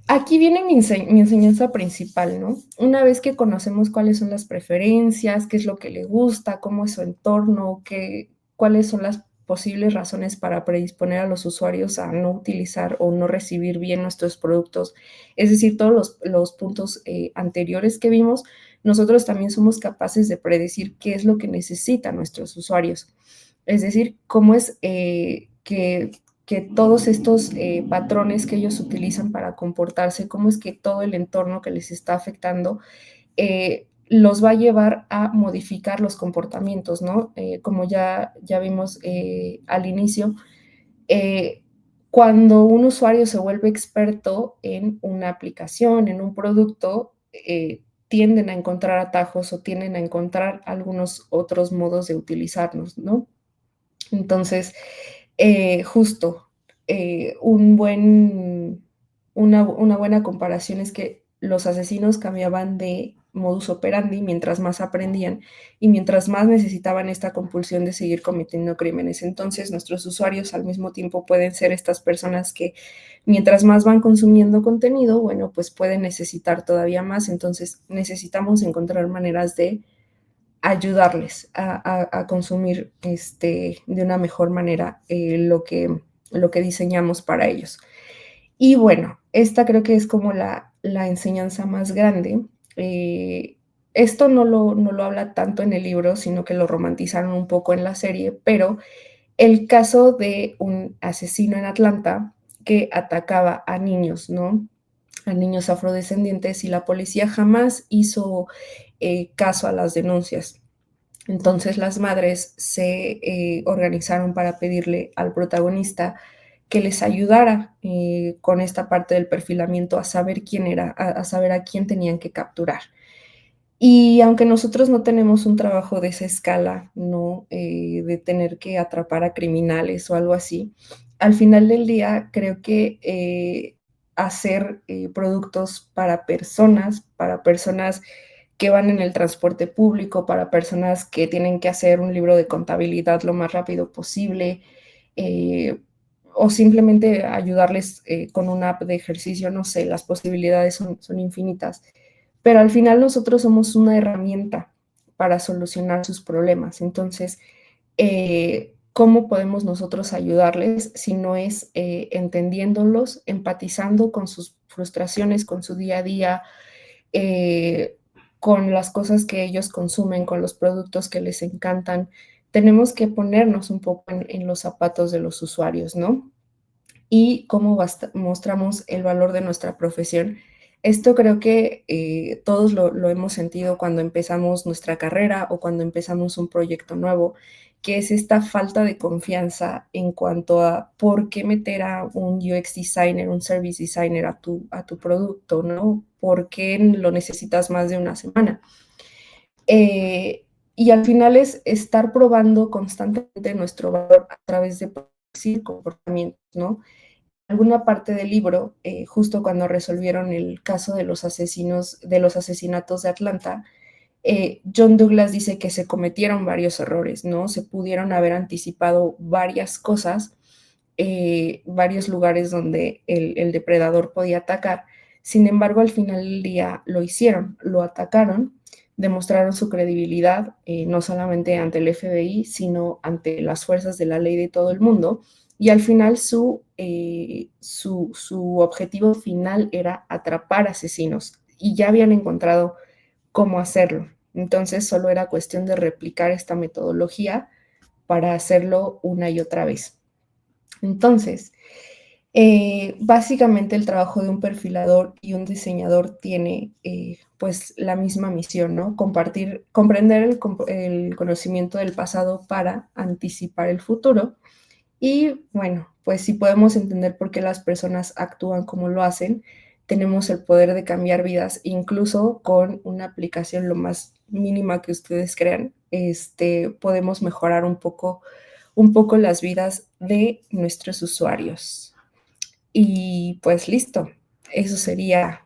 Aquí viene mi enseñanza principal, ¿no? Una vez que conocemos cuáles son las preferencias, qué es lo que le gusta, cómo es su entorno, cuáles son las posibles razones para predisponer a los usuarios a no utilizar o no recibir bien nuestros productos, es decir, todos los puntos anteriores que vimos, nosotros también somos capaces de predecir qué es lo que necesitan nuestros usuarios. Es decir, cómo es que todos estos patrones que ellos utilizan para comportarse, cómo es que todo el entorno que les está afectando los va a llevar a modificar los comportamientos, ¿no? Como ya vimos al inicio, eh, cuando un usuario se vuelve experto en una aplicación, en un producto, tienden a encontrar atajos o tienden a encontrar algunos otros modos de utilizarnos, ¿no? Entonces, justo, un buen una buena comparación es que los asesinos cambiaban de modus operandi mientras más aprendían y mientras más necesitaban esta compulsión de seguir cometiendo crímenes. Entonces, nuestros usuarios al mismo tiempo pueden ser estas personas que mientras más van consumiendo contenido, bueno, pues pueden necesitar todavía más. Entonces, necesitamos encontrar maneras de ayudarles a consumir de una mejor manera lo que diseñamos para ellos. Y bueno, esta creo que es como la enseñanza más grande. Esto no lo habla tanto en el libro, sino que lo romantizaron un poco en la serie, pero el caso de un asesino en Atlanta que atacaba a niños, ¿no? A niños afrodescendientes y la policía jamás hizo caso a las denuncias. Entonces las madres se organizaron para pedirle al protagonista que les ayudara con esta parte del perfilamiento a saber quién era, a saber a quién tenían que capturar. Y aunque nosotros no tenemos un trabajo de esa escala, ¿no? De tener que atrapar a criminales o algo así, al final del día creo que hacer productos para personas que van en el transporte público, para personas que tienen que hacer un libro de contabilidad lo más rápido posible, eh, o simplemente ayudarles con una app de ejercicio, no sé, las posibilidades son infinitas. Pero al final nosotros somos una herramienta para solucionar sus problemas. Entonces, ¿cómo podemos nosotros ayudarles si no es entendiéndolos, empatizando con sus frustraciones, con su día a día, eh, con las cosas que ellos consumen, con los productos que les encantan? Tenemos que ponernos un poco en los zapatos de los usuarios, ¿no? Y cómo mostramos el valor de nuestra profesión. Esto creo que todos lo hemos sentido cuando empezamos nuestra carrera o cuando empezamos un proyecto nuevo, que es esta falta de confianza en cuanto a por qué meter a un UX designer, un service designer a tu producto, ¿no? ¿Por qué lo necesitas más de una semana? Y al final es estar probando constantemente nuestro valor a través de comportamientos, ¿no? Alguna parte del libro, justo cuando resolvieron el caso de los asesinos, de los asesinatos de Atlanta, John Douglas dice que se cometieron varios errores, ¿no? Se pudieron haber anticipado varias cosas, varios lugares donde el depredador podía atacar. Sin embargo, al final del día lo hicieron, lo atacaron, demostraron su credibilidad, no solamente ante el FBI, sino ante las fuerzas de la ley de todo el mundo. Y al final su objetivo final era atrapar asesinos y ya habían encontrado cómo hacerlo. Entonces solo era cuestión de replicar esta metodología para hacerlo una y otra vez. Entonces, básicamente el trabajo de un perfilador y un diseñador tiene pues la misma misión, ¿no? Comprender el conocimiento del pasado para anticipar el futuro. Y bueno, pues si podemos entender por qué las personas actúan como lo hacen, tenemos el poder de cambiar vidas, incluso con una aplicación lo más mínima que ustedes crean, podemos mejorar un poco las vidas de nuestros usuarios. Y pues listo, eso sería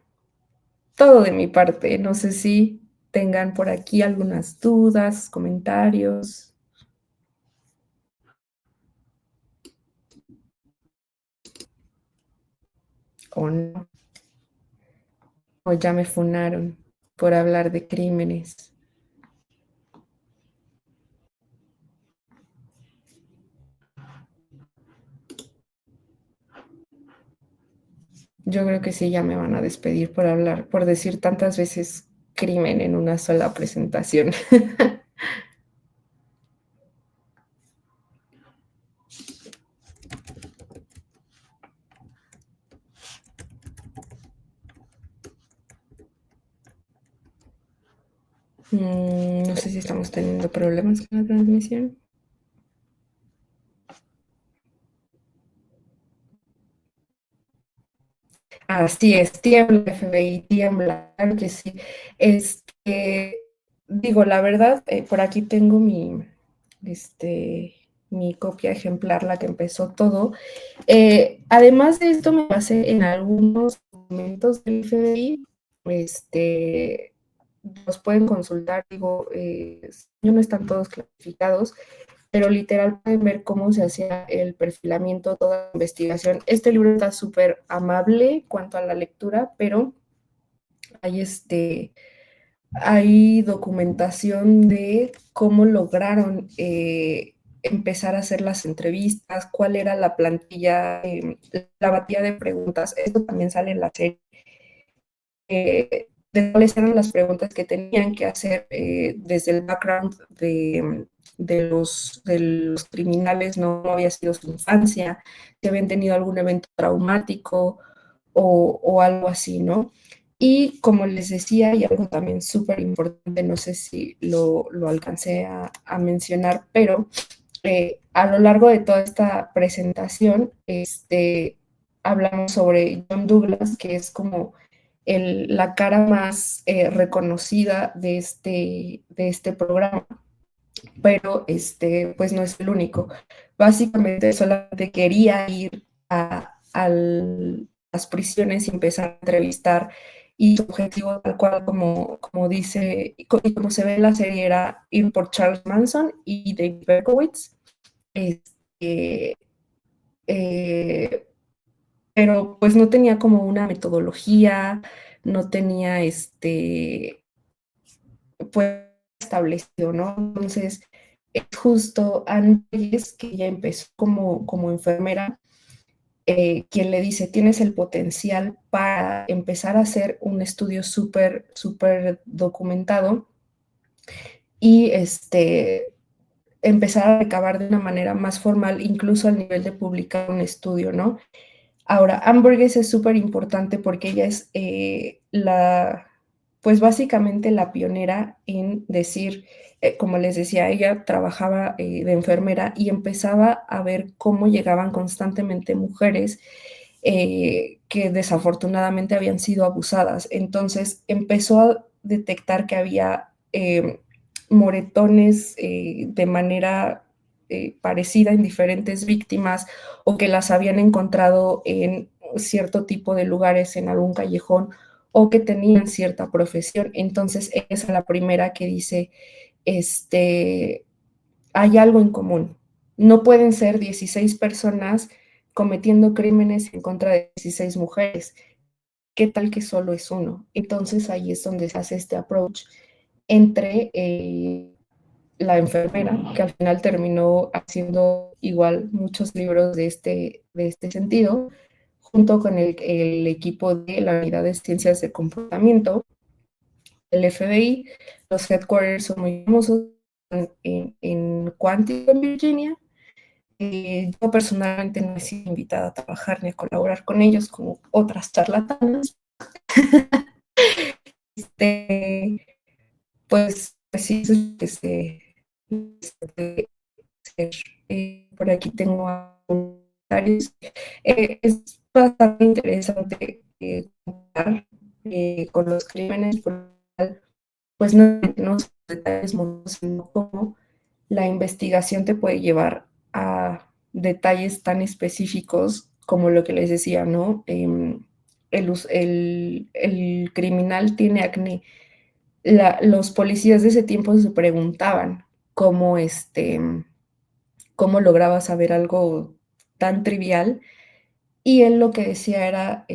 todo de mi parte. No sé si tengan por aquí algunas dudas, comentarios o no, o ya me funaron por hablar de crímenes. Yo creo que sí, ya me van a despedir por hablar, por decir tantas veces crimen en una sola presentación. No sé si estamos teniendo problemas con la transmisión. Así es, tiembla, FBI, tiembla, claro que sí. Digo, la verdad, por aquí tengo mi copia ejemplar, la que empezó todo. Además de esto, me basé en algunos documentos del FBI, este, los pueden consultar, digo, no están todos clasificados, pero literal pueden ver cómo se hacía el perfilamiento, toda la investigación. Este libro está súper amable cuanto a la lectura, pero hay, hay documentación de cómo lograron empezar a hacer las entrevistas, cuál era la plantilla, la batalla de preguntas. Esto también sale en la serie. De cuáles eran las preguntas que tenían que hacer desde el background de los criminales, no había sido su infancia, si habían tenido algún evento traumático o algo así, ¿no? Y como les decía, y algo también súper importante, no sé si lo alcancé a mencionar, pero a lo largo de toda esta presentación, hablamos sobre John Douglas, que es como la cara más reconocida de este programa, pero pues no es el único. Básicamente solamente quería ir a las prisiones y empezar a entrevistar, y su objetivo, tal cual como dice y como se ve en la serie, era ir por Charles Manson y David Berkowitz. Este, eh, pero pues no tenía como una metodología, no tenía pues establecido, ¿no? Entonces, es justo antes que ella empezó como enfermera, quien le dice, tienes el potencial para empezar a hacer un estudio súper, súper documentado y empezar a recabar de una manera más formal, incluso al nivel de publicar un estudio, ¿no? Ahora, Ambergris es súper importante porque ella es pues básicamente la pionera en decir, como les decía, ella trabajaba de enfermera y empezaba a ver cómo llegaban constantemente mujeres que desafortunadamente habían sido abusadas. Entonces empezó a detectar que había moretones de manera parecida en diferentes víctimas, o que las habían encontrado en cierto tipo de lugares, en algún callejón, o que tenían cierta profesión. Entonces esa es la primera que dice, hay algo en común. No pueden ser 16 personas cometiendo crímenes en contra de 16 mujeres. ¿Qué tal que solo es uno? Entonces ahí es donde se hace este approach entre la enfermera, que al final terminó haciendo igual muchos libros de este sentido, junto con el equipo de la Unidad de Ciencias de Comportamiento, el FBI. Los headquarters son muy famosos en Quantico, en Virginia. Yo personalmente no he sido invitada a trabajar ni a colaborar con ellos como otras charlatanas. Este, pues sí, eso es lo que se puede hacer. Por aquí tengo comentarios. Es bastante interesante contar con los crímenes, pues no son detalles monótonos, sino cómo la investigación te puede llevar a detalles tan específicos como lo que les decía, ¿no? el criminal tiene acné. Los policías de ese tiempo se preguntaban cómo, cómo lograba saber algo tan trivial, y él lo que decía era,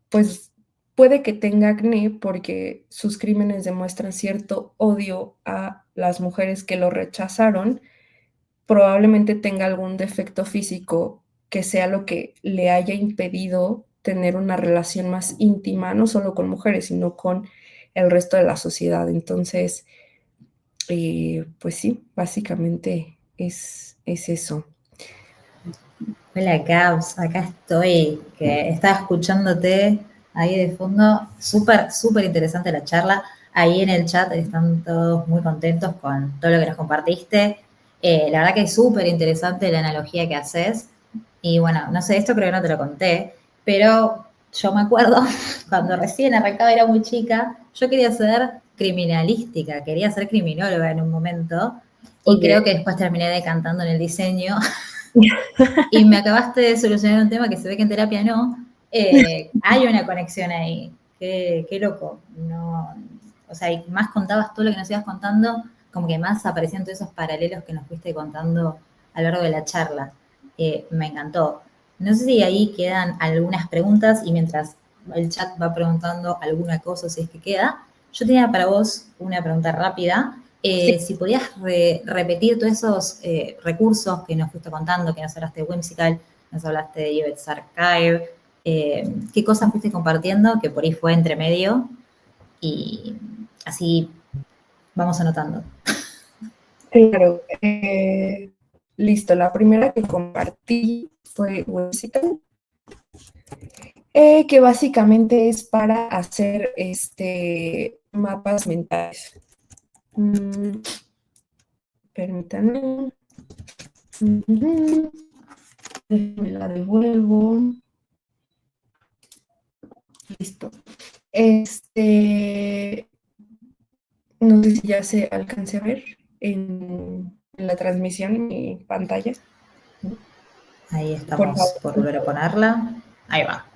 pues puede que tenga acné porque sus crímenes demuestran cierto odio a las mujeres que lo rechazaron, probablemente tenga algún defecto físico que sea lo que le haya impedido tener una relación más íntima, no solo con mujeres, sino con el resto de la sociedad. Entonces, pues sí, básicamente es eso.
Hola, Caps, acá estoy, que estaba escuchándote ahí de fondo. Súper, súper interesante la charla. Ahí en el chat están todos muy contentos con todo lo que nos compartiste. La verdad que es súper interesante la analogía que haces. Y bueno, no sé, esto creo que no te lo conté, pero yo me acuerdo cuando recién arrancaba, era muy chica, yo quería ser criminalística, quería ser criminóloga en un momento. Y
Ok.
creo que después terminé decantando en el diseño. Y me acabaste de solucionar un tema que se ve que en terapia no. Hay una conexión ahí. Qué loco. No, o sea, y más contabas todo lo que nos ibas contando, como que más aparecían todos esos paralelos que nos fuiste contando a lo largo de la charla. Me encantó. No sé si ahí quedan algunas preguntas y mientras el chat va preguntando alguna cosa, si es que queda, yo tenía para vos una pregunta rápida.
Sí,
Si podías repetir todos esos recursos que nos fuiste contando, que nos hablaste de Whimsical, nos hablaste de Yvette's Archive, qué cosas fuiste compartiendo, que por ahí fue entre medio, y así vamos anotando.
claro. Listo, la primera que compartí fue Whimsical, que básicamente es para hacer mapas mentales. Mm, permítanme. Déjenme la devuelvo. Listo. No sé si ya se alcance a ver en la transmisión en mi pantalla.
Ahí
Por
estamos por
favor.
volver a ponerla. Ahí va.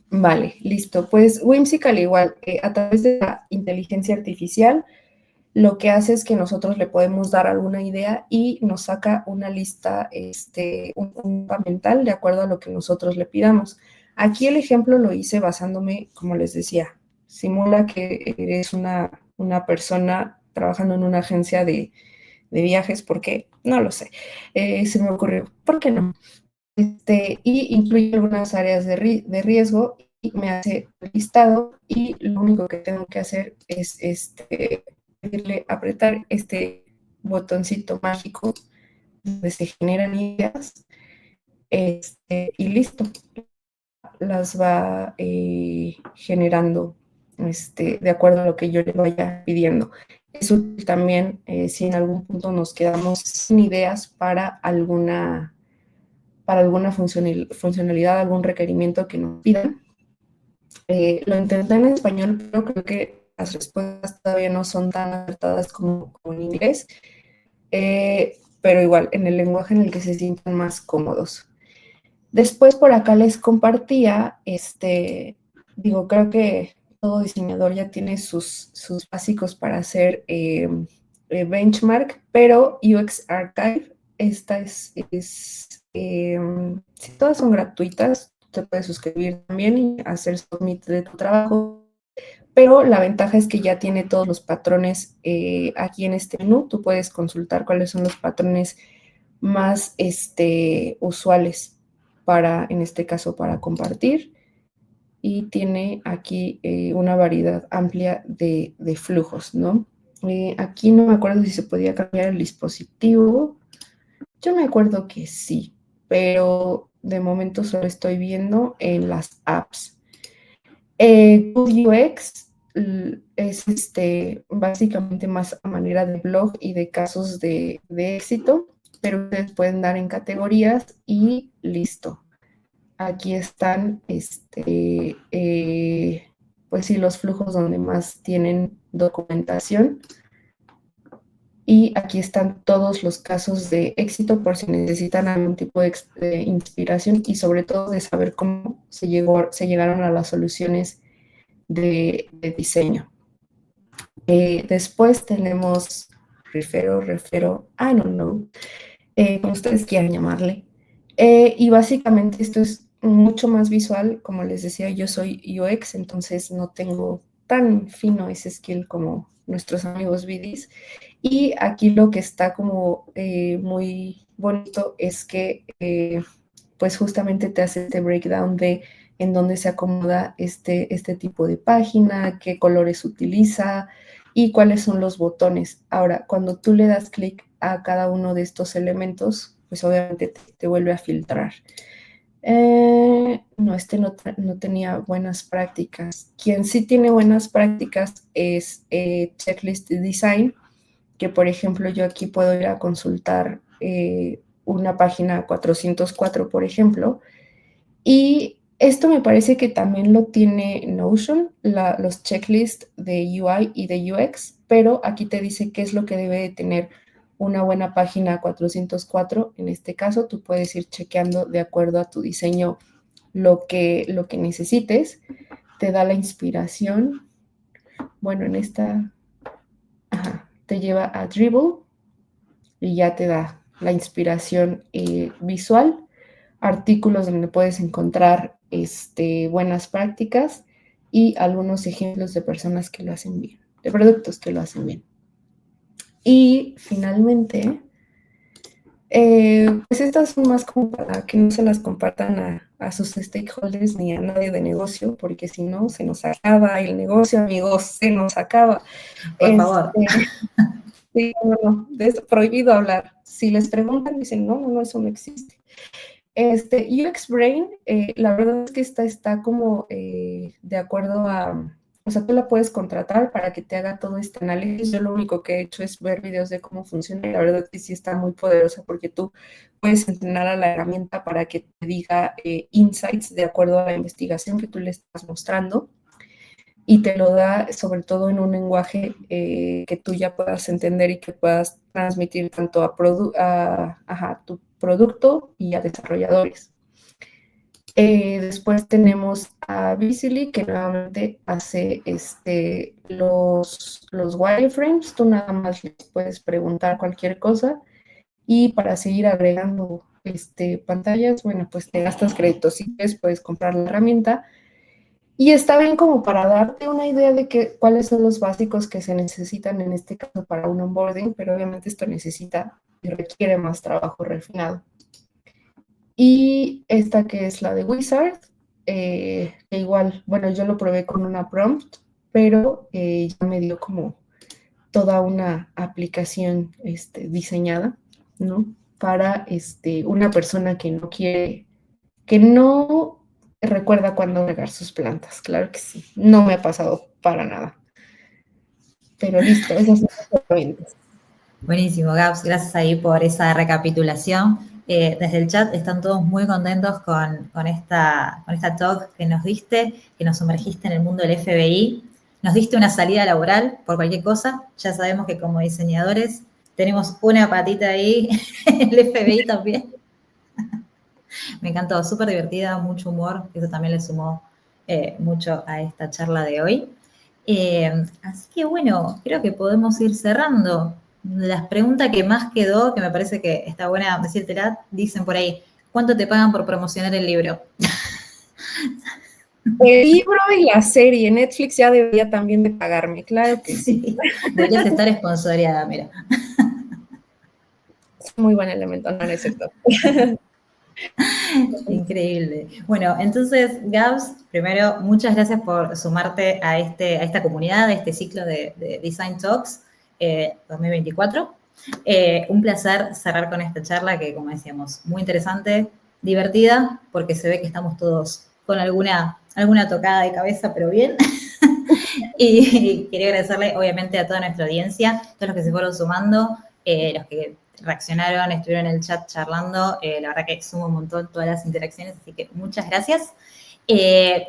Vale, listo. Pues Whimsical igual, a través de la inteligencia artificial, lo que hace es que nosotros le podemos dar alguna idea y nos saca una lista, un mapa mental de acuerdo a lo que nosotros le pidamos. Aquí el ejemplo lo hice basándome, como les decía, simula que eres una persona trabajando en una agencia de viajes, ¿por qué? No lo sé. Se me ocurrió, ¿por qué no? Y incluye algunas áreas de riesgo y me hace un listado, y lo único que tengo que hacer es pedirle apretar este botoncito mágico donde se generan ideas, y listo, las va generando de acuerdo a lo que yo le vaya pidiendo. Es útil también si en algún punto nos quedamos sin ideas para alguna funcionalidad, algún requerimiento que nos pidan. Lo intenté en español, pero creo que las respuestas todavía no son tan acertadas como en inglés, pero igual, en el lenguaje en el que se sientan más cómodos. Después por acá les compartía, digo, creo que todo diseñador ya tiene sus básicos para hacer benchmark, pero UX Archive, esta sí, todas son gratuitas, te puedes suscribir también y hacer submit de tu trabajo, pero la ventaja es que ya tiene todos los patrones aquí en este menú. Tú puedes consultar cuáles son los patrones más usuales para, en este caso, para compartir. Y tiene aquí una variedad amplia de flujos, ¿no? Aquí no me acuerdo si se podía cambiar el dispositivo. Yo me acuerdo que sí, pero de momento solo estoy viendo en las apps. Good UX es básicamente más a manera de blog y de casos de éxito, pero ustedes pueden dar en categorías y listo. Aquí están, pues sí, los flujos donde más tienen documentación. Y aquí están todos los casos de éxito por si necesitan algún tipo de inspiración y sobre todo de saber cómo se llegaron a las soluciones de diseño. Después tenemos Refero, I don't know, como ustedes quieran llamarle. Y básicamente esto es mucho más visual. Como les decía, yo soy UX, entonces no tengo tan fino ese skill como nuestros amigos BDs. Y aquí lo que está como muy bonito es que pues justamente te hace este breakdown de en dónde se acomoda este tipo de página, qué colores utiliza y cuáles son los botones. Ahora, cuando tú le das clic a cada uno de estos elementos, pues obviamente te vuelve a filtrar. No, no tenía buenas prácticas. Quien sí tiene buenas prácticas es Checklist Design, que por ejemplo yo aquí puedo ir a consultar una página 404, por ejemplo, y esto me parece que también lo tiene Notion, los checklists de UI y de UX, pero aquí te dice qué es lo que debe de tener una buena página 404. En este caso, tú puedes ir chequeando de acuerdo a tu diseño lo que necesites. Te da la inspiración. Bueno, en esta te lleva a Dribbble y ya te da la inspiración visual, artículos donde puedes encontrar buenas prácticas y algunos ejemplos de personas que lo hacen bien, de productos que lo hacen bien. Y finalmente, pues estas son más como para que no se las compartan a sus stakeholders ni a nadie de negocio, porque si no, se nos acaba el negocio, amigos, se nos acaba.
Por favor.
Sí, no, de eso prohibido hablar. Si les preguntan, dicen, no, eso no existe. UX Brain, la verdad es que esta está como de acuerdo a, o sea, tú la puedes contratar para que te haga todo este análisis. Yo lo único que he hecho es ver videos de cómo funciona y la verdad es que sí está muy poderosa porque tú puedes entrenar a la herramienta para que te diga insights de acuerdo a la investigación que tú le estás mostrando y te lo da sobre todo en un lenguaje que tú ya puedas entender y que puedas transmitir tanto a tu producto y a desarrolladores. Después tenemos a Visily, que nuevamente hace los wireframes. Tú nada más les puedes preguntar cualquier cosa y para seguir agregando pantallas, bueno, pues te gastas créditos. Si quieres, puedes comprar la herramienta. Y está bien como para darte una idea de cuáles son los básicos que se necesitan en este caso para un onboarding, pero obviamente esto necesita y requiere más trabajo refinado. Y esta que es la de Wizard, que igual, bueno, yo lo probé con una prompt, pero ya me dio como toda una aplicación diseñada, ¿no? Para una persona que no quiere, que no recuerda cuándo regar sus plantas, claro que sí. No me ha pasado para nada. Pero listo, esas son las herramientas.
Buenísimo, Gabs, gracias ahí por esa recapitulación. Desde el chat están todos muy contentos con esta talk que nos diste, que nos sumergiste en el mundo del FBI. Nos diste una salida laboral por cualquier cosa. Ya sabemos que como diseñadores tenemos una patita ahí en el FBI también. Me encantó, súper divertida, mucho humor, eso también le sumó mucho a esta charla de hoy. Así que bueno, creo que podemos ir cerrando. Las preguntas que más quedó, que me parece que está buena decírtela, dicen por ahí, ¿cuánto te pagan por promocionar el libro?
El libro y la serie, Netflix ya debería también de pagarme, claro que sí.
Deberías estar esponsoreada, mira.
Es un muy buen elemento, no es cierto.
Increíble. Bueno, entonces, Gabs, primero, muchas gracias por sumarte a esta comunidad, a este ciclo de Design Talks 2024. Un placer cerrar con esta charla que, como decíamos, muy interesante, divertida, porque se ve que estamos todos con alguna tocada de cabeza, pero bien. Y quería agradecerle, obviamente, a toda nuestra audiencia, todos los que se fueron sumando, los que reaccionaron, estuvieron en el chat charlando. La verdad que sumo un montón todas las interacciones, así que muchas gracias.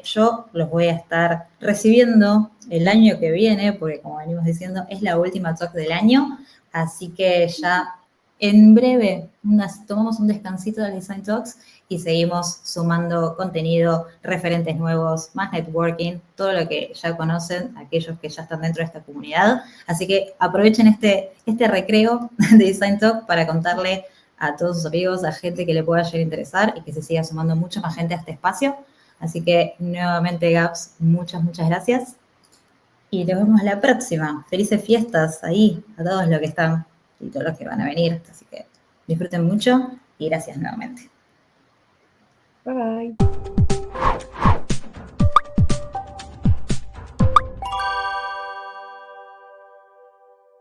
Yo los voy a estar recibiendo el año que viene, porque como venimos diciendo, es la última talk del año. Así que ya en breve tomamos un descansito del Design Talks y seguimos sumando contenido, referentes nuevos, más networking, todo lo que ya conocen aquellos que ya están dentro de esta comunidad. Así que aprovechen este recreo de Design Talk para contarle a todos sus amigos, a gente que le pueda llegar a interesar y que se siga sumando mucha más gente a este espacio. Así que nuevamente, Gaps, muchas gracias. Y nos vemos la próxima. Felices fiestas ahí a todos los que están y todos los que van a venir. Así que disfruten mucho y gracias nuevamente.
Bye bye.